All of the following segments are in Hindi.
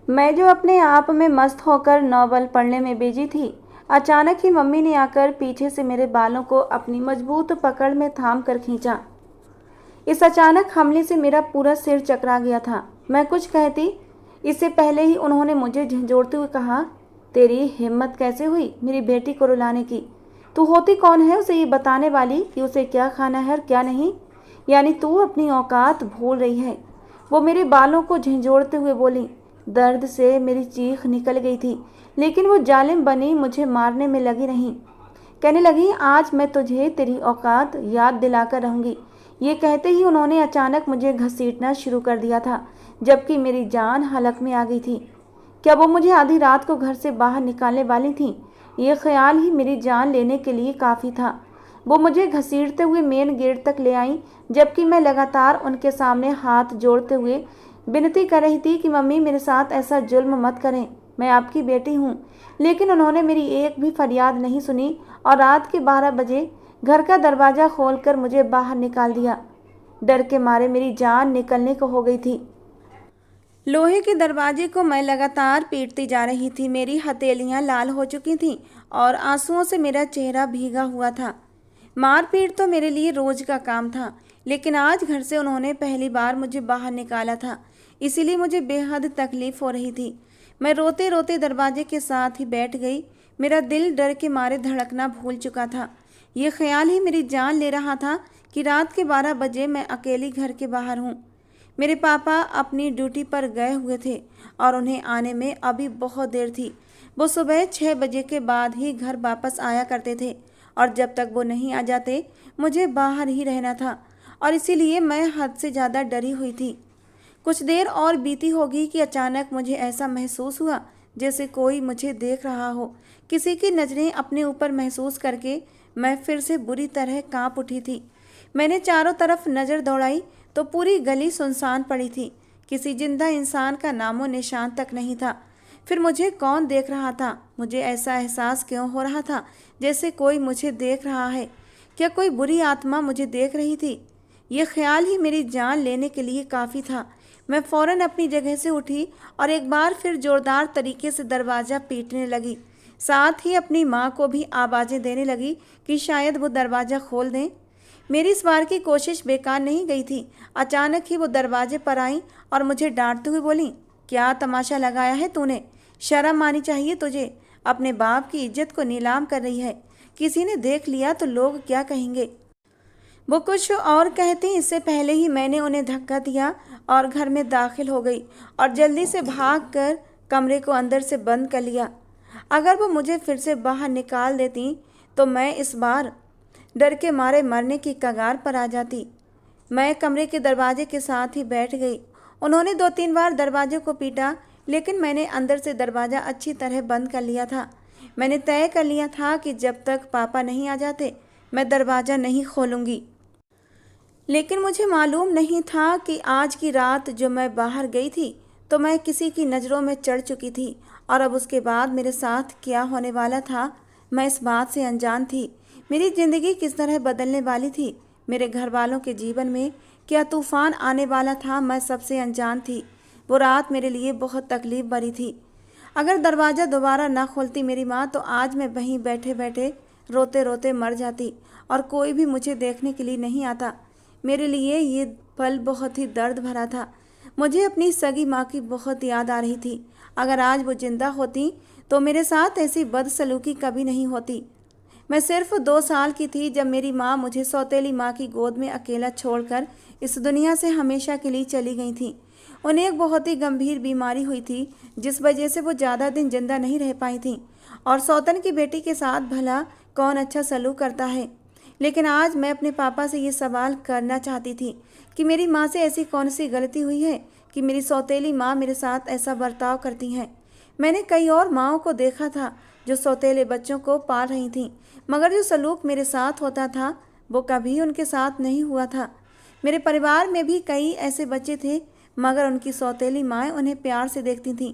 मैं जो अपने आप में मस्त होकर नॉवल पढ़ने में बिजी थी, अचानक ही मम्मी ने आकर पीछे से मेरे बालों को अपनी मजबूत पकड़ में थाम कर खींचा। इस अचानक हमले से मेरा पूरा सिर चकरा गया था। मैं कुछ कहती इससे पहले ही उन्होंने मुझे झंझोड़ते हुए कहा, तेरी हिम्मत कैसे हुई मेरी बेटी को रुलाने की? तू होती कौन है उसे ये बताने वाली कि उसे क्या खाना है और क्या नहीं? यानी तू अपनी औकात भूल रही है। वो मेरे बालों को झंझोड़ते हुए बोली। दर्द से मेरी चीख निकल गई थी, लेकिन वो जालिम बनी मुझे मारने में लगी रही। कहने लगी, आज मैं तुझे तेरी औकात याद दिलाकर रहूंगी। ये कहते ही उन्होंने अचानक मुझे घसीटना शुरू कर दिया था, जबकि मेरी जान हलक में आ गई थी। क्या वो मुझे आधी रात को घर से बाहर निकालने वाली थी? ये ख्याल ही मेरी जान लेने के लिए काफ़ी था। वो मुझे घसीटते हुए मेन गेट तक ले आई, जबकि मैं लगातार उनके सामने हाथ जोड़ते हुए विनती कर रही थी कि मम्मी मेरे साथ ऐसा जुल्म मत करें, मैं आपकी बेटी हूँ। लेकिन उन्होंने मेरी एक भी फरियाद नहीं सुनी और रात के 12 बजे घर का दरवाज़ा खोलकर मुझे बाहर निकाल दिया। डर के मारे मेरी जान निकलने को हो गई थी। लोहे के दरवाजे को मैं लगातार पीटती जा रही थी। मेरी हथेलियां लाल हो चुकी थीं और आंसुओं से मेरा चेहरा भीगा हुआ था। मारपीट तो मेरे लिए रोज का काम था, लेकिन आज घर से उन्होंने पहली बार मुझे बाहर निकाला था, इसीलिए मुझे बेहद तकलीफ हो रही थी। मैं रोते रोते दरवाजे के साथ ही बैठ गई। मेरा दिल डर के मारे धड़कना भूल चुका था। ये ख्याल ही मेरी जान ले रहा था कि रात के 12 बजे मैं अकेली घर के बाहर हूँ। मेरे पापा अपनी ड्यूटी पर गए हुए थे और उन्हें आने में अभी बहुत देर थी। वो सुबह 6 बजे के बाद ही घर वापस आया करते थे और जब तक वो नहीं आ जाते मुझे बाहर ही रहना था और इसीलिए मैं हद से ज़्यादा डरी हुई थी। कुछ देर और बीती होगी कि अचानक मुझे ऐसा महसूस हुआ जैसे कोई मुझे देख रहा हो। किसी की नज़रें अपने ऊपर महसूस करके मैं फिर से बुरी तरह कांप उठी थी। मैंने चारों तरफ नज़र दौड़ाई तो पूरी गली सुनसान पड़ी थी। किसी जिंदा इंसान का नामो निशान तक नहीं था। फिर मुझे कौन देख रहा था? मुझे ऐसा एहसास क्यों हो रहा था जैसे कोई मुझे देख रहा है? क्या कोई बुरी आत्मा मुझे देख रही थी? ये ख्याल ही मेरी जान लेने के लिए काफ़ी था। मैं फ़ौरन अपनी जगह से उठी और एक बार फिर ज़ोरदार तरीके से दरवाज़ा पीटने लगी। साथ ही अपनी माँ को भी आवाज़ें देने लगी कि शायद वो दरवाज़ा खोल दें। मेरी इस बार की कोशिश बेकार नहीं गई थी। अचानक ही वो दरवाजे पर आई और मुझे डांटते हुए बोली, क्या तमाशा लगाया है तूने? शर्म आनी चाहिए तुझे। अपने बाप की इज्जत को नीलाम कर रही है। किसी ने देख लिया तो लोग क्या कहेंगे? वो कुछ और कहती इससे पहले ही मैंने उन्हें धक्का दिया और घर में दाखिल हो गई और जल्दी से भागकर कमरे को अंदर से बंद कर लिया। अगर वो मुझे फिर से बाहर निकाल देती तो मैं इस बार डर के मारे मरने की कगार पर आ जाती। मैं कमरे के दरवाजे के साथ ही बैठ गई। उन्होंने 2-3 बार दरवाजे को पीटा, लेकिन मैंने अंदर से दरवाज़ा अच्छी तरह बंद कर लिया था। मैंने तय कर लिया था कि जब तक पापा नहीं आ जाते मैं दरवाज़ा नहीं खोलूँगी। लेकिन मुझे मालूम नहीं था कि आज की रात जो मैं बाहर गई थी तो मैं किसी की नज़रों में चढ़ चुकी थी और अब उसके बाद मेरे साथ क्या होने वाला था मैं इस बात से अनजान थी। मेरी ज़िंदगी किस तरह बदलने वाली थी, मेरे घर वालों के जीवन में क्या तूफ़ान आने वाला था, मैं सबसे अनजान थी। वो रात मेरे लिए बहुत तकलीफ़ भरी थी। अगर दरवाज़ा दोबारा ना खोलती मेरी माँ तो आज मैं वहीं बैठे बैठे रोते रोते मर जाती और कोई भी मुझे देखने के लिए नहीं आता। मेरे लिए ये पल बहुत ही दर्द भरा था। मुझे अपनी सगी माँ की बहुत याद आ रही थी। अगर आज वो जिंदा होती तो मेरे साथ ऐसी बदसलूकी कभी नहीं होती। मैं सिर्फ 2 साल की थी जब मेरी माँ मुझे सौतेली माँ की गोद में अकेला छोड़कर इस दुनिया से हमेशा के लिए चली गई थी। उन्हें एक बहुत ही गंभीर बीमारी हुई थी जिस वजह से वो ज़्यादा दिन जिंदा नहीं रह पाई थी। और सौतन की बेटी के साथ भला कौन अच्छा सलूक करता है? लेकिन आज मैं अपने पापा से ये सवाल करना चाहती थी कि मेरी माँ से ऐसी कौन सी गलती हुई है कि मेरी सौतेली माँ मेरे साथ ऐसा बर्ताव करती हैं। मैंने कई और माँओं को देखा था जो सौतेले बच्चों को पाल रही थीं, मगर जो सलूक मेरे साथ होता था वो कभी उनके साथ नहीं हुआ था। मेरे परिवार में भी कई ऐसे बच्चे थे, मगर उनकी सौतेली माएँ उन्हें प्यार से देखती थीं।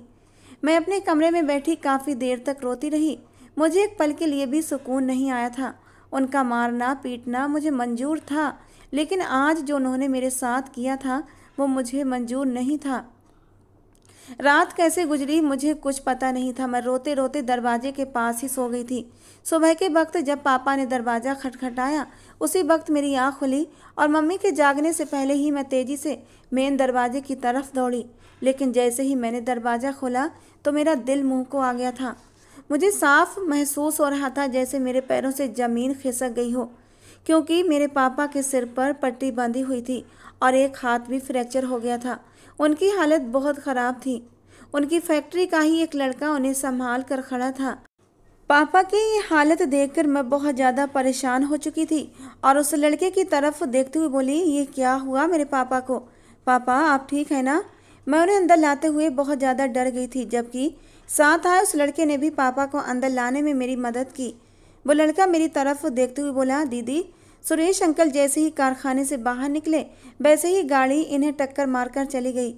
मैं अपने कमरे में बैठी काफ़ी देर तक रोती रही। मुझे एक पल के लिए भी सुकून नहीं आया था। उनका मारना पीटना मुझे मंजूर था, लेकिन आज जो उन्होंने मेरे साथ किया था वो मुझे मंजूर नहीं था। रात कैसे गुजरी मुझे कुछ पता नहीं था। मैं रोते रोते दरवाजे के पास ही सो गई थी। सुबह के वक्त जब पापा ने दरवाज़ा खटखटाया, उसी वक्त मेरी आँख खुली और मम्मी के जागने से पहले ही मैं तेज़ी से मेन दरवाजे की तरफ दौड़ी। लेकिन जैसे ही मैंने दरवाज़ा खोला तो मेरा दिल मुंह को आ गया था। मुझे साफ महसूस हो रहा था जैसे मेरे पैरों से ज़मीन खिसक गई हो, क्योंकि मेरे पापा के सिर पर पट्टी बंधी हुई थी और एक हाथ भी फ्रैक्चर हो गया था। उनकी हालत बहुत ख़राब थी। उनकी फैक्ट्री का ही एक लड़का उन्हें संभाल कर खड़ा था। पापा की ये हालत देखकर मैं बहुत ज़्यादा परेशान हो चुकी थी और उस लड़के की तरफ देखते हुए बोली, ये क्या हुआ मेरे पापा को? पापा आप ठीक है ना? मैं उन्हें अंदर लाते हुए बहुत ज़्यादा डर गई थी, जबकि साथ आए उस लड़के ने भी पापा को अंदर लाने में मेरी मदद की। वो लड़का मेरी तरफ देखते हुए बोला, दीदी सुरेश अंकल जैसे ही कारखाने से बाहर निकले वैसे ही गाड़ी इन्हें टक्कर मारकर चली गई।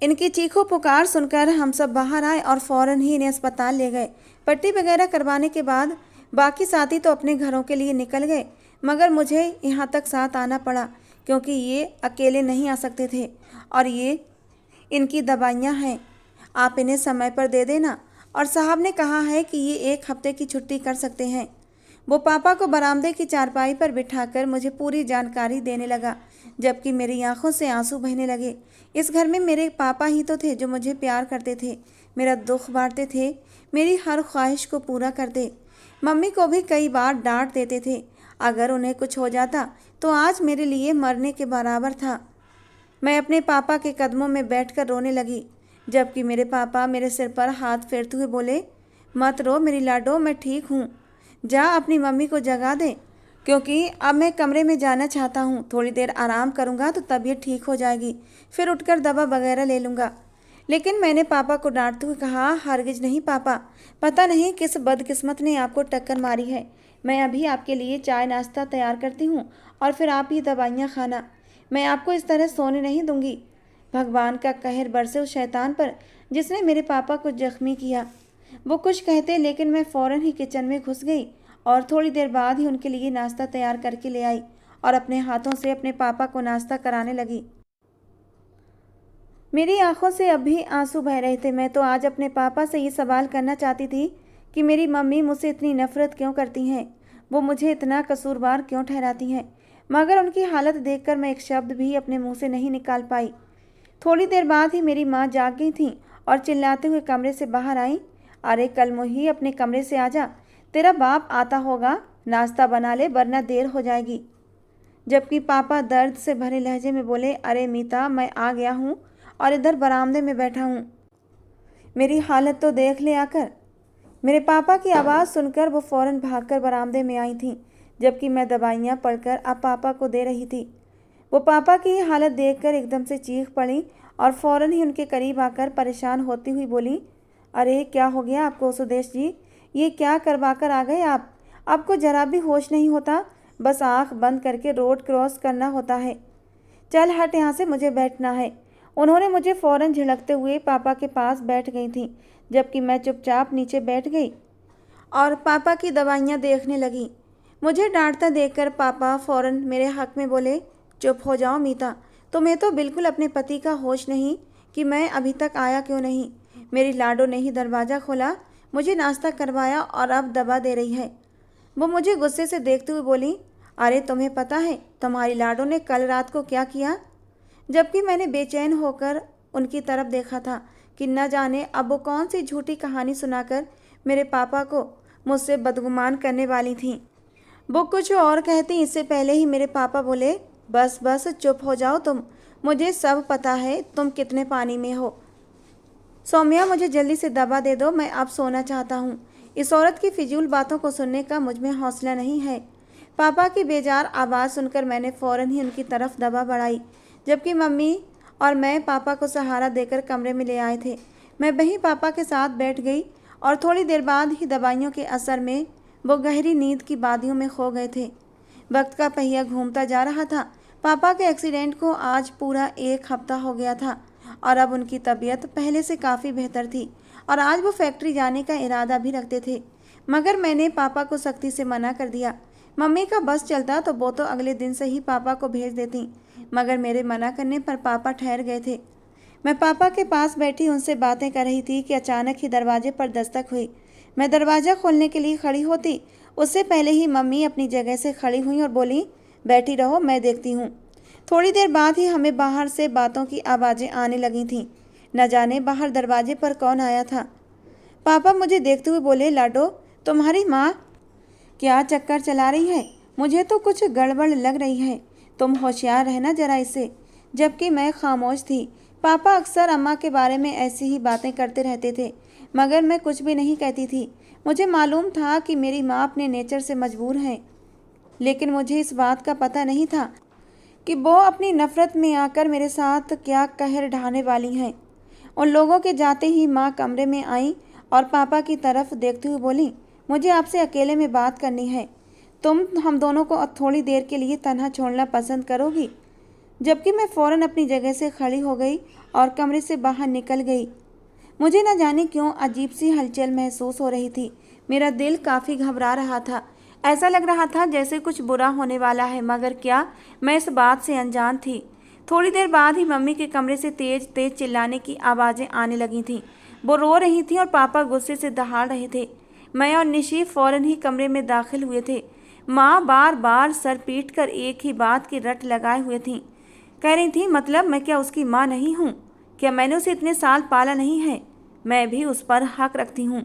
इनकी चीखों पुकार सुनकर हम सब बाहर आए और फौरन ही इन्हें अस्पताल ले गए। पट्टी वगैरह करवाने के बाद बाकी साथी तो अपने घरों के लिए निकल गए, मगर मुझे यहाँ तक साथ आना पड़ा क्योंकि ये अकेले नहीं आ सकते थे और ये इनकी दवाइयाँ हैं, आप इन्हें समय पर दे देना। और साहब ने कहा है कि ये 1 हफ्ते की छुट्टी कर सकते हैं। वो पापा को बरामदे की चारपाई पर बिठाकर मुझे पूरी जानकारी देने लगा, जबकि मेरी आंखों से आंसू बहने लगे। इस घर में मेरे पापा ही तो थे जो मुझे प्यार करते थे, मेरा दुख बांटते थे, मेरी हर ख्वाहिश को पूरा करते। मम्मी को भी कई बार डांट देते थे। अगर उन्हें कुछ हो जाता तो आज मेरे लिए मरने के बराबर था। मैं अपने पापा के कदमों में बैठकर रोने लगी, जबकि मेरे पापा मेरे सिर पर हाथ फेरते हुए बोले, मत रो मेरी लाडो, मैं ठीक हूँ, जा अपनी मम्मी को जगा दे, क्योंकि अब मैं कमरे में जाना चाहता हूँ। थोड़ी देर आराम करूँगा तो तबीयत ठीक हो जाएगी, फिर उठकर दवा वगैरह ले लूँगा। लेकिन मैंने पापा को डांटते हुए कहा, हरगिज नहीं पापा, पता नहीं किस बदकिस्मत ने आपको टक्कर मारी है। मैं अभी आपके लिए चाय नाश्ता तैयार करती हूँ और फिर आप ही दवाइयाँ खाना। मैं आपको इस तरह सोने नहीं दूँगी। भगवान का कहर बरसे उस शैतान पर जिसने मेरे पापा को जख्मी किया। वो कुछ कहते लेकिन मैं फ़ौरन ही किचन में घुस गई और थोड़ी देर बाद ही उनके लिए नाश्ता तैयार करके ले आई और अपने हाथों से अपने पापा को नाश्ता कराने लगी। मेरी आंखों से अब भी आंसू बह रहे थे। मैं तो आज अपने पापा से ये सवाल करना चाहती थी कि मेरी मम्मी मुझसे इतनी नफ़रत क्यों करती हैं, वो मुझे इतना कसूरवार क्यों ठहराती हैं, मगर उनकी हालत देखकर मैं एक शब्द भी अपने मुंह से नहीं निकाल पाई। थोड़ी देर बाद ही मेरी माँ जाग गई थी और चिल्लाते हुए कमरे से बाहर आई, अरे कल मोही अपने कमरे से आजा, तेरा बाप आता होगा, नाश्ता बना ले वरना देर हो जाएगी। जबकि पापा दर्द से भरे लहजे में बोले, अरे मीता मैं आ गया हूँ और इधर बरामदे में बैठा हूँ, मेरी हालत तो देख ले आकर। मेरे पापा की आवाज़ सुनकर वो फ़ौरन भागकर बरामदे में आई थीं, जबकि मैं दवाइयाँ पढ़कर अब पापा को दे रही थी। वो पापा की हालत देखकर एकदम से चीख पड़ी और फ़ौरन ही उनके करीब आकर परेशान होती हुई बोली, अरे क्या हो गया आपको सुदेश जी, ये क्या करवा कर आ गए आप? आपको ज़रा भी होश नहीं होता, बस आँख बंद करके रोड क्रॉस करना होता है। चल हट यहाँ से, मुझे बैठना है। उन्होंने मुझे फ़ौरन झिड़कते हुए पापा के पास बैठ गई थी, जबकि मैं चुपचाप नीचे बैठ गई और पापा की दवाइयाँ देखने लगी। मुझे डांटता देखकर पापा फ़ौरन मेरे हक़ में बोले, चुप हो जाओ मीता, तुम्हें तो बिल्कुल अपने पति का होश नहीं कि मैं अभी तक आया क्यों नहीं। मेरी लाडो ने ही दरवाज़ा खोला, मुझे नाश्ता करवाया और अब दवा दे रही है। वो मुझे गुस्से से देखते हुए बोली, अरे तुम्हें पता है तुम्हारी लाडो ने कल रात को क्या किया? जबकि मैंने बेचैन होकर उनकी तरफ देखा था कि न जाने अब वो कौन सी झूठी कहानी सुनाकर मेरे पापा को मुझसे बदगुमान करने वाली थी। वो कुछ और कहती इससे पहले ही मेरे पापा बोले, बस बस चुप हो जाओ तुम, मुझे सब पता है तुम कितने पानी में हो। सौम्या मुझे जल्दी से दवा दे दो, मैं अब सोना चाहता हूँ। इस औरत की फिजूल बातों को सुनने का मुझ में हौसला नहीं है। पापा की बेजार आवाज़ सुनकर मैंने फ़ौरन ही उनकी तरफ दवा बढ़ाई, जबकि मम्मी और मैं पापा को सहारा देकर कमरे में ले आए थे। मैं वहीं पापा के साथ बैठ गई और थोड़ी देर बाद ही दवाइयों के असर में वो गहरी नींद की वादियों में खो गए थे। वक्त का पहिया घूमता जा रहा था। पापा के एक्सीडेंट को आज पूरा 1 हफ्ता हो गया था और अब उनकी तबीयत पहले से काफ़ी बेहतर थी और आज वो फैक्ट्री जाने का इरादा भी रखते थे, मगर मैंने पापा को सख्ती से मना कर दिया। मम्मी का बस चलता तो वो तो अगले दिन से ही पापा को भेज देती, मगर मेरे मना करने पर पापा ठहर गए थे। मैं पापा के पास बैठी उनसे बातें कर रही थी कि अचानक ही दरवाजे पर दस्तक हुई। मैं दरवाज़ा खोलने के लिए खड़ी होती उससे पहले ही मम्मी अपनी जगह से खड़ी हुई और बोली, बैठी रहो, मैं देखती हूँ। थोड़ी देर बाद ही हमें बाहर से बातों की आवाज़ें आने लगी थीं। न जाने बाहर दरवाजे पर कौन आया था। पापा मुझे देखते हुए बोले, लाडो, तुम्हारी माँ क्या चक्कर चला रही है? मुझे तो कुछ गड़बड़ लग रही है, तुम होशियार रहना जरा इससे। जबकि मैं खामोश थी। पापा अक्सर अम्मा के बारे में ऐसी ही बातें करते रहते थे, मगर मैं कुछ भी नहीं कहती थी। मुझे मालूम था कि मेरी माँ अपने नेचर से मजबूर है, लेकिन मुझे इस बात का पता नहीं था कि वो अपनी नफ़रत में आकर मेरे साथ क्या कहर ढाने वाली हैं। उन लोगों के जाते ही माँ कमरे में आई और पापा की तरफ देखते हुए बोली, मुझे आपसे अकेले में बात करनी है। तुम हम दोनों को थोड़ी देर के लिए तन्हा छोड़ना पसंद करोगी? जबकि मैं फ़ौरन अपनी जगह से खड़ी हो गई और कमरे से बाहर निकल गई। मुझे न जाने क्यों अजीब सी हलचल महसूस हो रही थी। मेरा दिल काफ़ी घबरा रहा था। ऐसा लग रहा था जैसे कुछ बुरा होने वाला है, मगर क्या, मैं इस बात से अनजान थी। थोड़ी देर बाद ही मम्मी के कमरे से तेज तेज चिल्लाने की आवाज़ें आने लगी थीं। वो रो रही थी और पापा गुस्से से दहाड़ रहे थे। मैं और निशी फ़ौरन ही कमरे में दाखिल हुए थे। माँ बार बार सर पीट कर एक ही बात की रट लगाए हुए थीं। कह रही थी, मतलब मैं क्या उसकी माँ नहीं हूँ? क्या मैंने उसे इतने साल पाला नहीं है? मैं भी उस पर हक रखती हूँ।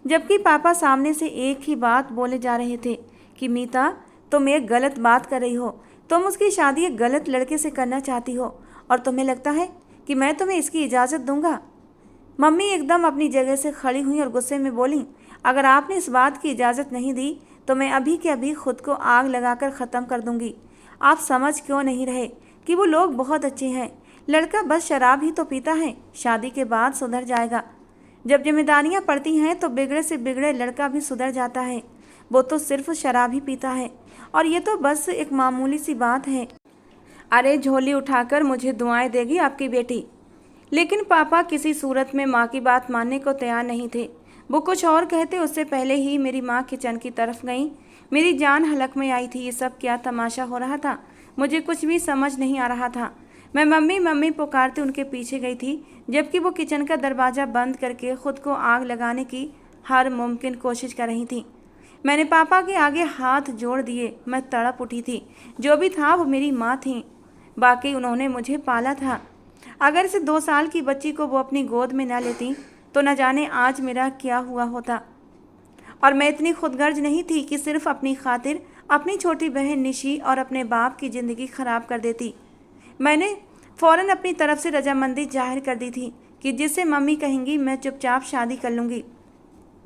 जबकि पापा सामने से एक ही बात बोले जा रहे थे कि मीता, तुम एक गलत बात कर रही हो। तुम उसकी शादी एक गलत लड़के से करना चाहती हो और तुम्हें लगता है कि मैं तुम्हें इसकी इजाज़त दूंगा। मम्मी एकदम अपनी जगह से खड़ी हुई और गुस्से में बोली, अगर आपने इस बात की इजाज़त नहीं दी तो मैं अभी के अभी खुद को आग लगाकर ख़त्म कर दूंगी। आप समझ क्यों नहीं रहे कि वो लोग बहुत अच्छे हैं। लड़का बस शराब ही तो पीता है, शादी के बाद सुधर जाएगा। जब जिम्मेदारियां पड़ती हैं तो बिगड़े से बिगड़े लड़का भी सुधर जाता है। वो तो सिर्फ शराब ही पीता है और ये तो बस एक मामूली सी बात है। अरे झोली उठाकर मुझे दुआएं देगी आपकी बेटी। लेकिन पापा किसी सूरत में माँ की बात मानने को तैयार नहीं थे। वो कुछ और कहते उससे पहले ही मेरी माँ किचन की तरफ गई। मेरी जान हलक में आई थी। ये सब क्या तमाशा हो रहा था? मुझे कुछ भी समझ नहीं आ रहा था। मैं मम्मी मम्मी पुकारते उनके पीछे गई थी, जबकि वो किचन का दरवाज़ा बंद करके खुद को आग लगाने की हर मुमकिन कोशिश कर रही थी। मैंने पापा के आगे हाथ जोड़ दिए। मैं तड़प उठी थी। जो भी था वो मेरी माँ थी। बाकी उन्होंने मुझे पाला था। अगर इस 2 साल की बच्ची को वो अपनी गोद में न लेती तो न जाने आज मेरा क्या हुआ होता। और मैं इतनी खुदगर्ज नहीं थी कि सिर्फ अपनी खातिर अपनी छोटी बहन निशी और अपने बाप की ज़िंदगी ख़राब कर देती। मैंने फ़ौरन अपनी तरफ से रजामंदी जाहिर कर दी थी कि जिससे मम्मी कहेंगी मैं चुपचाप शादी कर लूँगी,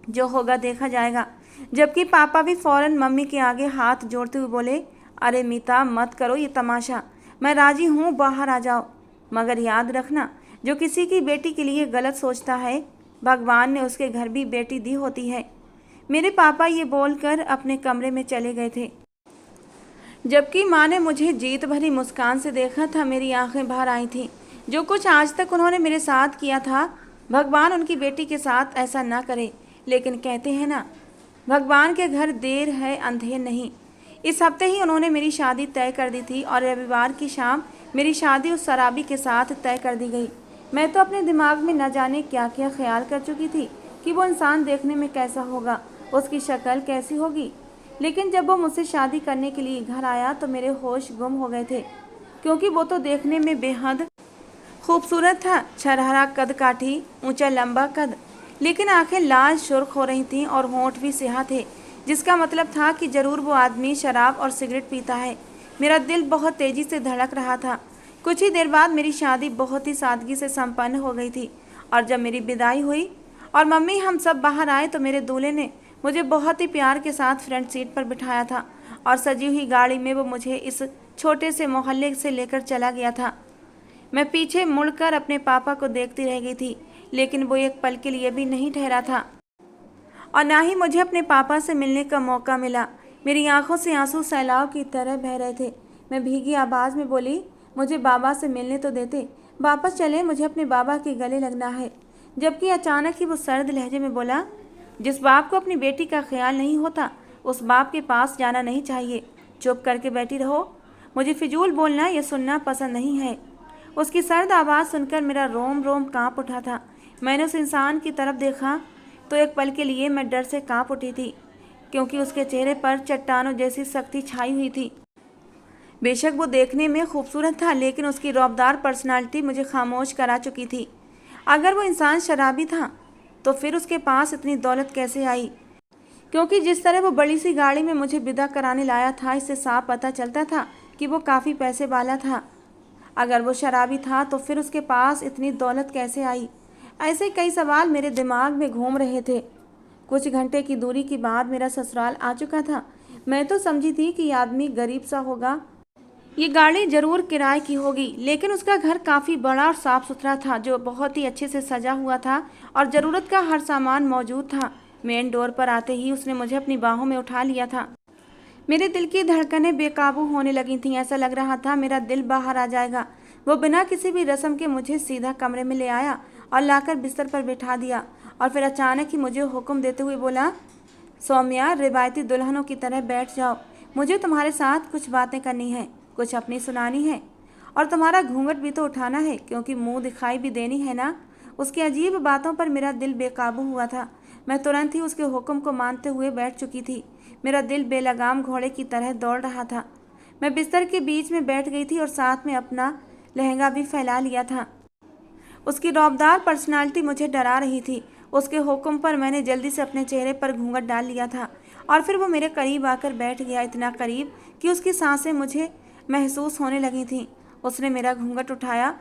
जो होगा देखा जाएगा। जबकि पापा भी फ़ौरन मम्मी के आगे हाथ जोड़ते हुए बोले, अरे मीता, मत करो ये तमाशा, मैं राज़ी हूँ, बाहर आ जाओ। मगर याद रखना, जो किसी की बेटी के लिए गलत सोचता है, भगवान ने उसके घर भी बेटी दी होती है। मेरे पापा ये बोलकर अपने कमरे में चले गए थे। जबकि माँ ने मुझे जीत भरी मुस्कान से देखा था, मेरी आंखें बाहर आई थीं। जो कुछ आज तक उन्होंने मेरे साथ किया था, भगवान उनकी बेटी के साथ ऐसा ना करे। लेकिन कहते हैं ना, भगवान के घर देर है अंधेर नहीं। इस हफ्ते ही उन्होंने मेरी शादी तय कर दी थी और रविवार की शाम मेरी शादी उस शराबी के साथ तय कर दी गई। मैं तो अपने दिमाग में न जाने क्या क्या ख्याल कर चुकी थी कि वो इंसान देखने में कैसा होगा, उसकी शक्ल कैसी होगी। लेकिन जब वो मुझसे शादी करने के लिए घर आया तो मेरे होश गुम हो गए थे, क्योंकि वो तो देखने में बेहद खूबसूरत था। छरहरा कद काठी, ऊंचा लंबा कद, लेकिन आंखें लाल सुर्ख हो रही थीं और होंठ भी स्याह थे, जिसका मतलब था कि ज़रूर वो आदमी शराब और सिगरेट पीता है। मेरा दिल बहुत तेज़ी से धड़क रहा था। कुछ ही देर बाद मेरी शादी बहुत ही सादगी से संपन्न हो गई थी और जब मेरी विदाई हुई और मम्मी हम सब बाहर आए तो मेरे दूल्हे ने मुझे बहुत ही प्यार के साथ फ्रंट सीट पर बिठाया था और सजी हुई गाड़ी में वो मुझे इस छोटे से मोहल्ले से लेकर चला गया था। मैं पीछे मुड़कर अपने पापा को देखती रह गई थी, लेकिन वो एक पल के लिए भी नहीं ठहरा था और ना ही मुझे अपने पापा से मिलने का मौका मिला। मेरी आंखों से आंसू सैलाव की तरह बह रहे थे। मैं भीगी आवाज़ में बोली, मुझे बाबा से मिलने तो देते, वापस चले, मुझे अपने बाबा के गले लगना है। जबकि अचानक ही वो सर्द लहजे में बोला, जिस बाप को अपनी बेटी का ख्याल नहीं होता उस बाप के पास जाना नहीं चाहिए। चुप करके बैठी रहो, मुझे फिजूल बोलना या सुनना पसंद नहीं है। उसकी सर्द आवाज़ सुनकर मेरा रोम रोम कांप उठा था। मैंने उस इंसान की तरफ देखा तो एक पल के लिए मैं डर से कांप उठी थी, क्योंकि उसके चेहरे पर चट्टानों जैसी सख्ती छाई हुई थी। बेशक वो देखने में खूबसूरत था, लेकिन उसकी रौबदार पर्सनालिटी मुझे खामोश करा चुकी थी। अगर वो इंसान शराबी था तो फिर उसके पास इतनी दौलत कैसे आई? क्योंकि जिस तरह वो बड़ी सी गाड़ी में मुझे विदा कराने लाया था, इससे साफ पता चलता था कि वो काफ़ी पैसे वाला था। अगर वो शराबी था तो फिर उसके पास इतनी दौलत कैसे आई? ऐसे कई सवाल मेरे दिमाग में घूम रहे थे। कुछ घंटे की दूरी के बाद मेरा ससुराल आ चुका था। मैं तो समझी थी कि ये आदमी गरीब सा होगा, ये गाड़ी जरूर किराए की होगी, लेकिन उसका घर काफ़ी बड़ा और साफ़ सुथरा था, जो बहुत ही अच्छे से सजा हुआ था और ज़रूरत का हर सामान मौजूद था। मेन डोर पर आते ही उसने मुझे अपनी बाहों में उठा लिया था। मेरे दिल की धड़कनें बेकाबू होने लगी थीं। ऐसा लग रहा था मेरा दिल बाहर आ जाएगा। वो बिना किसी भी रस्म के मुझे सीधा कमरे में ले आया और लाकर बिस्तर पर बिठा दिया, और फिर अचानक ही मुझे हुक्म देते हुए बोला, सौम्या, रिवायती दुल्हनों की तरह बैठ जाओ। मुझे तुम्हारे साथ कुछ बातें करनी है, कुछ अपनी सुनानी है, और तुम्हारा घूंघट भी तो उठाना है, क्योंकि मुंह दिखाई भी देनी है ना। उसकी अजीब बातों पर मेरा दिल बेकाबू हुआ था। मैं तुरंत ही उसके हुक्म को मानते हुए बैठ चुकी थी। मेरा दिल बेलगाम घोड़े की तरह दौड़ रहा था। मैं बिस्तर के बीच में बैठ गई थी और साथ में अपना लहंगा भी फैला लिया था। उसकी रौबदार पर्सनालिटी मुझे डरा रही थी। उसके हुक्म पर मैंने जल्दी से अपने चेहरे पर घूंघट डाल लिया था, और फिर वो मेरे करीब आकर बैठ गया, इतना करीब कि उसकी सांसें मुझे महसूस होने लगी थीं। उसने मेरा घूंघट उठाया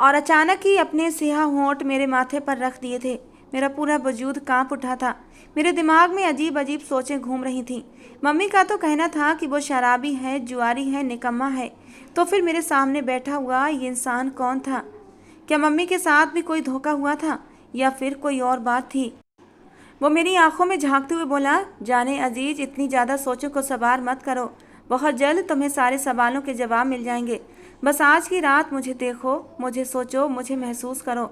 और अचानक ही अपने सियाह होंठ मेरे माथे पर रख दिए थे। मेरा पूरा वजूद कांप उठा था। मेरे दिमाग में अजीब अजीब सोचें घूम रही थीं। मम्मी का तो कहना था कि वो शराबी है, जुआरी है, निकम्मा है, तो फिर मेरे सामने बैठा हुआ ये इंसान कौन था? क्या मम्मी के साथ भी कोई धोखा हुआ था, या फिर कोई और बात थी? वो मेरी आंखों में झांकते हुए बोला, जाने अजीज, इतनी ज़्यादा सोचों को सवार मत करो। बहुत जल्द तुम्हें सारे सवालों के जवाब मिल जाएंगे। बस आज की रात मुझे देखो, मुझे सोचो, मुझे महसूस करो।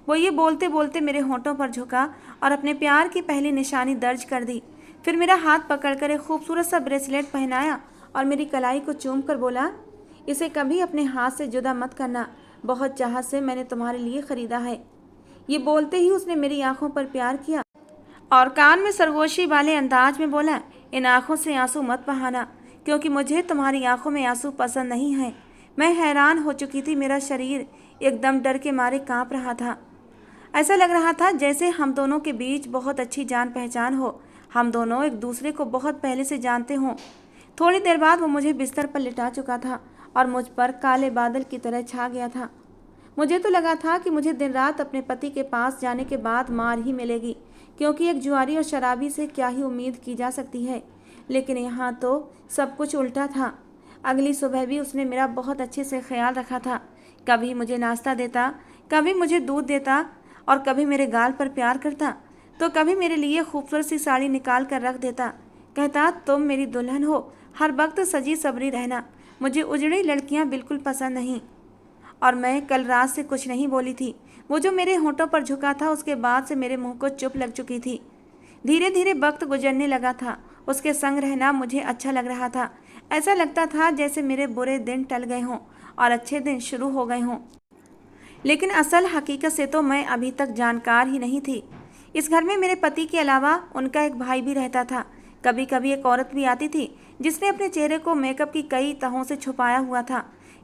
वो ये बोलते बोलते मेरे होंठों पर झुका और अपने प्यार की पहली निशानी दर्ज कर दी। फिर मेरा हाथ पकड़कर एक खूबसूरत सा ब्रेसलेट पहनाया और मेरी कलाई को चूम कर बोला, इसे कभी अपने हाथ से जुदा मत करना, बहुत चाहत से मैंने तुम्हारे लिए ख़रीदा है। ये बोलते ही उसने मेरी आंखों पर प्यार किया और कान में सरगोशी वाले अंदाज में बोला, इन आंखों से आंसू मत बहाना, क्योंकि मुझे तुम्हारी आंखों में आंसू पसंद नहीं है। मैं हैरान हो चुकी थी। मेरा शरीर एकदम डर के मारे कांप रहा था। ऐसा लग रहा था जैसे हम दोनों के बीच बहुत अच्छी जान पहचान हो, हम दोनों एक दूसरे को बहुत पहले से जानते हों। थोड़ी देर बाद वो मुझे बिस्तर पर लिटा चुका था और मुझ पर काले बादल की तरह छा गया था। मुझे तो लगा था कि मुझे दिन रात अपने पति के पास जाने के बाद मार ही मिलेगी, क्योंकि एक जुआरी और शराबी से क्या ही उम्मीद की जा सकती है। लेकिन यहाँ तो सब कुछ उल्टा था। अगली सुबह भी उसने मेरा बहुत अच्छे से ख्याल रखा था। कभी मुझे नाश्ता देता, कभी मुझे दूध देता, और कभी मेरे गाल पर प्यार करता, तो कभी मेरे लिए खूबसूरत सी साड़ी निकाल कर रख देता। कहता, तुम मेरी दुल्हन हो, हर वक्त सजी सबरी रहना। मुझे उजड़ी लड़कियां बिल्कुल पसंद नहीं। और मैं कल रात से कुछ नहीं बोली थी। वो जो मेरे होंठों पर झुका था, उसके बाद से मेरे मुंह को चुप लग चुकी थी। धीरे धीरे वक्त गुजरने लगा था। उसके संग रहना मुझे अच्छा लग रहा था। ऐसा लगता था जैसे मेरे बुरे दिन टल गए हों और अच्छे दिन शुरू हो गए हों। लेकिन असल हकीकत से तो मैं अभी तक जानकार ही नहीं थी। इस घर में मेरे पति के अलावा उनका एक भाई भी रहता था। कभी कभी एक औरत भी आती थी जिसने अपने चेहरे को मेकअप की कई तहों से छुपाया हुआ था।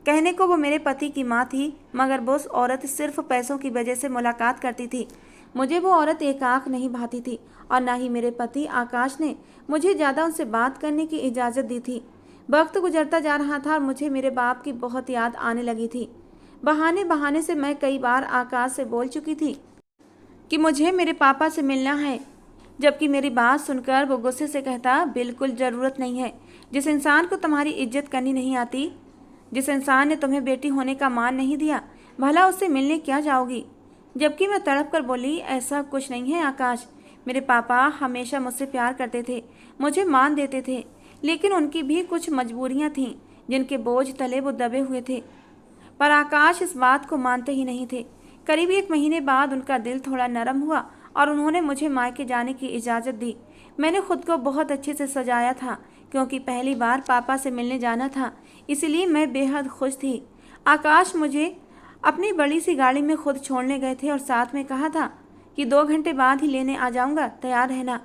कहने को वो मेरे पति की माँ थी, मगर वो उस औरत सिर्फ पैसों की वजह से मुलाकात करती थी। मुझे वो औरत एक आँख नहीं भाती थी, और ना ही मेरे पति आकाश ने मुझे ज़्यादा उनसे बात करने की इजाज़त दी थी। वक्त गुजरता जा रहा था और मुझे मेरे बाप की बहुत याद आने लगी थी। बहाने बहाने से मैं कई बार आकाश से बोल चुकी थी कि मुझे मेरे पापा से मिलना है, जबकि मेरी बात सुनकर वो गुस्से से कहता, बिल्कुल ज़रूरत नहीं है। जिस इंसान को तुम्हारी इज्जत करनी नहीं आती, जिस इंसान ने तुम्हें बेटी होने का मान नहीं दिया, भला उससे मिलने क्या जाओगी? जबकि मैं तड़प कर बोली, ऐसा कुछ नहीं है आकाश। मेरे पापा हमेशा मुझसे प्यार करते थे, मुझे मान देते थे, लेकिन उनकी भी कुछ मजबूरियां थीं जिनके बोझ तले वो दबे हुए थे। पर आकाश इस बात को मानते ही नहीं थे। करीब 1 महीने बाद उनका दिल थोड़ा नरम हुआ और उन्होंने मुझे मायके जाने की इजाज़त दी। मैंने खुद को बहुत अच्छे से सजाया था, क्योंकि पहली बार पापा से मिलने जाना था, इसलिए मैं बेहद खुश थी। आकाश मुझे अपनी बड़ी सी गाड़ी में खुद छोड़ने गए थे और साथ में कहा था कि 2 घंटे बाद ही लेने आ जाऊंगा, तैयार रहना।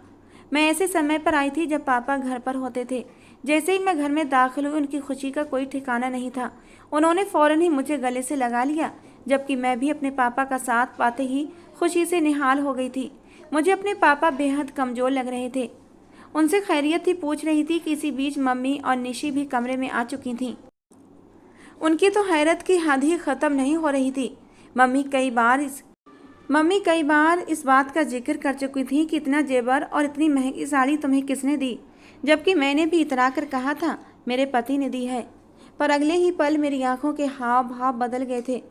मैं ऐसे समय पर आई थी जब पापा घर पर होते थे। जैसे ही मैं घर में दाखिल हुई, उनकी खुशी का कोई ठिकाना नहीं था। उन्होंने फ़ौरन ही मुझे गले से लगा लिया, जबकि मैं भी अपने पापा का साथ पाते ही खुशी से निहाल हो गई थी। मुझे अपने पापा बेहद कमज़ोर लग रहे थे। उनसे खैरियत ही पूछ रही थी कि इसी बीच मम्मी और निशी भी कमरे में आ चुकी थीं। उनकी तो हैरत की हद ही ख़त्म नहीं हो रही थी। मम्मी कई बार इस बात का जिक्र कर चुकी थी कि इतना जेवर और इतनी महंगी साड़ी तुम्हें किसने दी, जबकि मैंने भी इतरा कर कहा था मेरे पति ने दी है। पर अगले ही पल मेरी आंखों के हाव भाव बदल गए थे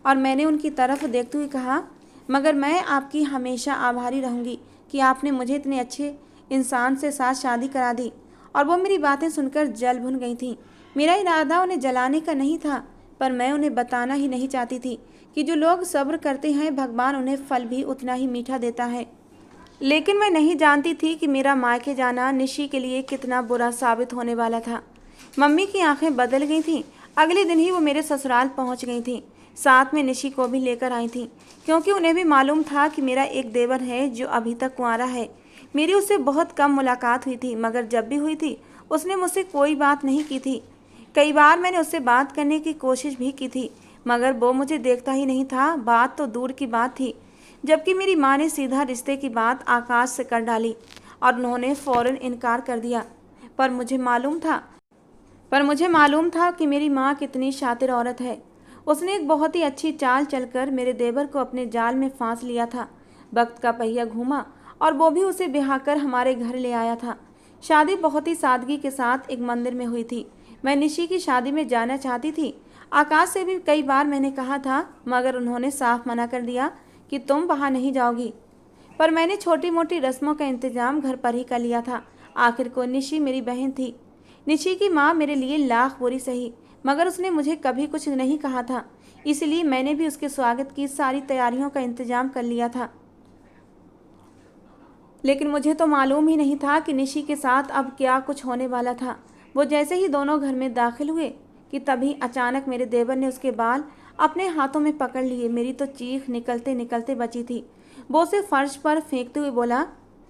और मैंने उनकी तरफ देखते हुए कहा, मगर मैं आपकी हमेशा आभारी रहूँगी कि आपने मुझे इतने अच्छे इंसान से साथ शादी करा दी। और वो मेरी बातें सुनकर जल भुन गई थीं। मेरा इरादा उन्हें जलाने का नहीं था, पर मैं उन्हें बताना ही नहीं चाहती थी कि जो लोग सब्र करते हैं, भगवान उन्हें फल भी उतना ही मीठा देता है। लेकिन मैं नहीं जानती थी कि मेरा मायके जाना निशी के लिए कितना बुरा साबित होने वाला था। मम्मी की आंखें बदल गई थीं। अगले दिन ही वो मेरे ससुराल पहुंच गई थीं। साथ में निशी को भी लेकर आई थीं, क्योंकि उन्हें भी मालूम था कि मेरा एक देवर है जो अभी तक कुंवारा है। मेरी उससे बहुत कम मुलाकात हुई थी, मगर जब भी हुई थी उसने मुझसे कोई बात नहीं की थी। कई बार मैंने उससे बात करने की कोशिश भी की थी, मगर वो मुझे देखता ही नहीं था। बात तो दूर की बात थी। जबकि मेरी माँ ने सीधा रिश्ते की बात आकाश से कर डाली और उन्होंने फ़ौरन इनकार कर दिया। पर मुझे मालूम था कि मेरी माँ कितनी शातिर औरत है। उसने एक बहुत ही अच्छी चाल चलकर मेरे देवर को अपने जाल में फांस लिया था। वक्त का पहिया घूमा और वो भी उसे ब्याहकर हमारे घर ले आया था। शादी बहुत ही सादगी के साथ एक मंदिर में हुई थी। मैं निशी की शादी में जाना चाहती थी। आकाश से भी कई बार मैंने कहा था, मगर उन्होंने साफ मना कर दिया कि तुम वहाँ नहीं जाओगी। पर मैंने छोटी मोटी रस्मों का इंतजाम घर पर ही कर लिया था। आखिर को निशी मेरी बहन थी। निशी की माँ मेरे लिए लाख बुरी सही, मगर उसने मुझे कभी कुछ नहीं कहा था। इसलिए मैंने भी उसके स्वागत की सारी तैयारियों का इंतजाम कर लिया था। लेकिन मुझे तो मालूम ही नहीं था कि निशी के साथ अब क्या कुछ होने वाला था। वो जैसे ही दोनों घर में दाखिल हुए कि तभी अचानक मेरे देवर ने उसके बाल अपने हाथों में पकड़ लिए। मेरी तो चीख निकलते निकलते बची थी। वो उसे फर्श पर फेंकते हुए बोला,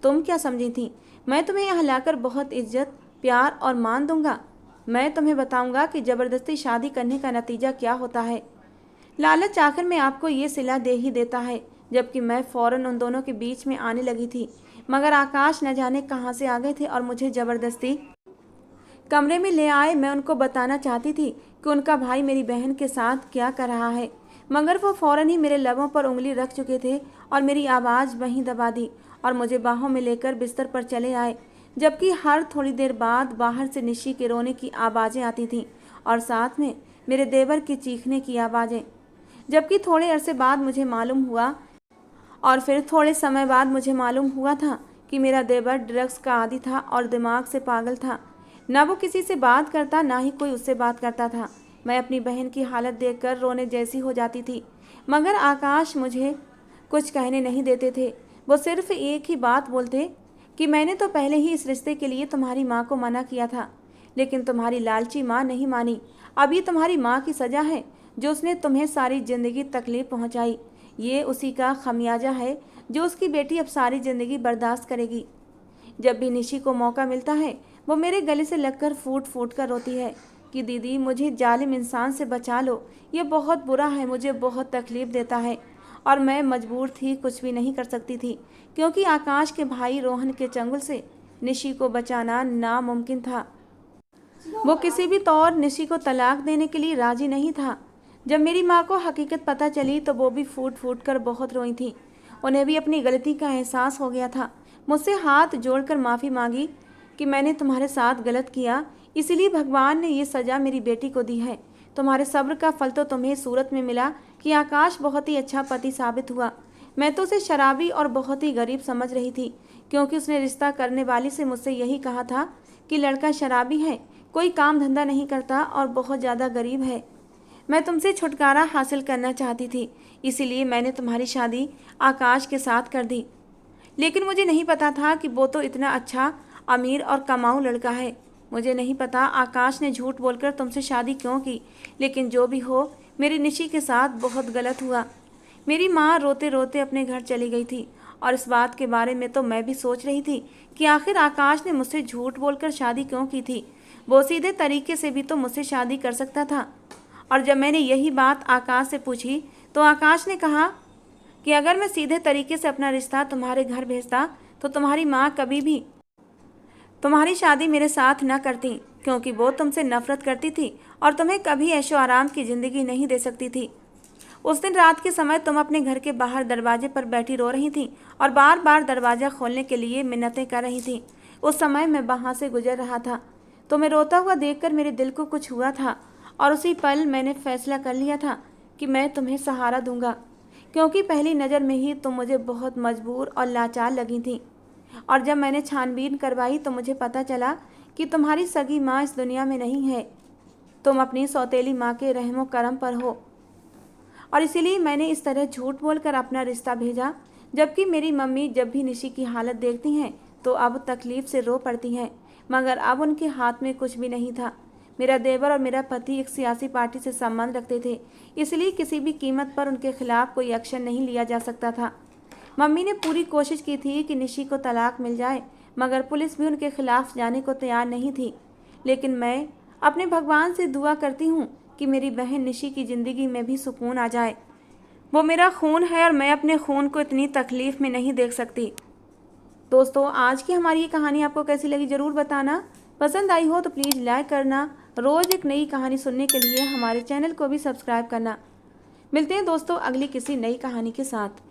तुम क्या समझी थी मैं तुम्हें यहाँ लाकर बहुत इज्जत, प्यार और मान दूंगा? मैं तुम्हें बताऊंगा कि ज़बरदस्ती शादी करने का नतीजा क्या होता है। लालच आखिर में आपको ये सिला दे ही देता है। जबकि मैं फ़ौरन उन दोनों के बीच में आने लगी थी, मगर आकाश न जाने कहाँ से आ गए थे और मुझे ज़बरदस्ती कमरे में ले आए। मैं उनको बताना चाहती थी कि उनका भाई मेरी बहन के साथ क्या कर रहा है, मगर वो फ़ौरन ही मेरे लबों पर उंगली रख चुके थे और मेरी आवाज़ वहीं दबा दी और मुझे बाहों में लेकर बिस्तर पर चले आए। जबकि हर थोड़ी देर बाद बाहर से निशी के रोने की आवाज़ें आती थीं और साथ में मेरे देवर की चीखने की आवाज़ें। जबकि थोड़े अरसे बाद मुझे मालूम हुआ और फिर थोड़े समय बाद मुझे मालूम हुआ था कि मेरा देवर ड्रग्स का आदी था और दिमाग से पागल था। ना वो किसी से बात करता, ना ही कोई उससे बात करता था। मैं अपनी बहन की हालत देखकर रोने जैसी हो जाती थी, मगर आकाश मुझे कुछ कहने नहीं देते थे। वो सिर्फ एक ही बात बोलते कि मैंने तो पहले ही इस रिश्ते के लिए तुम्हारी माँ को मना किया था, लेकिन तुम्हारी लालची माँ नहीं मानी। अब ये तुम्हारी माँ की सज़ा है जो उसने तुम्हें सारी ज़िंदगी तकलीफ़ पहुँचाई। ये उसी का खमियाजा है जो उसकी बेटी अब सारी ज़िंदगी बर्दाश्त करेगी। जब भी निशी को मौका मिलता है, वो मेरे गले से लगकर फूट फूट कर रोती है कि दीदी मुझे जालिम इंसान से बचा लो, ये बहुत बुरा है, मुझे बहुत तकलीफ़ देता है। और मैं मजबूर थी, कुछ भी नहीं कर सकती थी, क्योंकि आकाश के भाई रोहन के चंगुल से निशी को बचाना नामुमकिन था। वो किसी भी तौर निशी को तलाक देने के लिए राजी नहीं था। जब मेरी माँ को हकीकत पता चली तो वो भी फूट फूट कर बहुत रोई थी। उन्हें भी अपनी गलती का एहसास हो गया था। मुझसे हाथ जोड़कर माफ़ी मांगी कि मैंने तुम्हारे साथ गलत किया, इसीलिए भगवान ने ये सज़ा मेरी बेटी को दी है। तुम्हारे सब्र का फल तो तुम्हें सूरत में मिला कि आकाश बहुत ही अच्छा पति साबित हुआ। मैं तो उसे शराबी और बहुत ही गरीब समझ रही थी, क्योंकि उसने रिश्ता करने वाली से मुझसे यही कहा था कि लड़का शराबी है, कोई काम धंधा नहीं करता और बहुत ज़्यादा गरीब है। मैं तुमसे छुटकारा हासिल करना चाहती थी, इसीलिए मैंने तुम्हारी शादी आकाश के साथ कर दी। लेकिन मुझे नहीं पता था कि वो तो इतना अच्छा, अमीर और कमाऊ लड़का है। मुझे नहीं पता आकाश ने झूठ बोलकर तुमसे शादी क्यों की, लेकिन जो भी हो, मेरी निशी के साथ बहुत गलत हुआ। मेरी माँ रोते रोते अपने घर चली गई थी और इस बात के बारे में तो मैं भी सोच रही थी कि आखिर आकाश ने मुझसे झूठ बोलकर शादी क्यों की थी। वो सीधे तरीके से भी तो मुझसे शादी कर सकता था। और जब मैंने यही बात आकाश से पूछी तो आकाश ने कहा कि अगर मैं सीधे तरीके से अपना रिश्ता तुम्हारे घर भेजता तो तुम्हारी माँ कभी भी तुम्हारी शादी मेरे साथ न करती, क्योंकि वो तुमसे नफरत करती थी और तुम्हें कभी ऐशो आराम की ज़िंदगी नहीं दे सकती थी। उस दिन रात के समय तुम अपने घर के बाहर दरवाजे पर बैठी रो रही थी और बार बार दरवाज़ा खोलने के लिए मिन्नतें कर रही थी। उस समय मैं वहाँ से गुजर रहा था। तुम्हें रोता हुआ देखकर मेरे दिल को कुछ हुआ था और उसी पल मैंने फैसला कर लिया था कि मैं तुम्हें सहारा दूंगा, क्योंकि पहली नज़र में ही तुम मुझे बहुत मजबूर और लाचार लगी थी। और जब मैंने छानबीन करवाई तो मुझे पता चला कि तुम्हारी सगी माँ इस दुनिया में नहीं है। तुम अपनी सौतेली माँ के रहमो करम पर हो और इसीलिए मैंने इस तरह झूठ बोलकर अपना रिश्ता भेजा। जबकि मेरी मम्मी जब भी निशी की हालत देखती हैं तो अब तकलीफ से रो पड़ती हैं, मगर अब उनके हाथ में कुछ भी नहीं था। मेरा देवर और मेरा पति एक सियासी पार्टी से संबंध रखते थे, इसलिए किसी भी कीमत पर उनके खिलाफ कोई एक्शन नहीं लिया जा सकता था। मम्मी ने पूरी कोशिश की थी कि निशी को तलाक मिल जाए, मगर पुलिस भी उनके खिलाफ जाने को तैयार नहीं थी। लेकिन मैं अपने भगवान से दुआ करती हूँ कि मेरी बहन निशी की ज़िंदगी में भी सुकून आ जाए। वो मेरा खून है और मैं अपने खून को इतनी तकलीफ़ में नहीं देख सकती। दोस्तों, आज की हमारी ये कहानी आपको कैसी लगी ज़रूर बताना। पसंद आई हो तो प्लीज़ लाइक करना। रोज़ एक नई कहानी सुनने के लिए हमारे चैनल को भी सब्सक्राइब करना। मिलते हैं दोस्तों अगली किसी नई कहानी के साथ।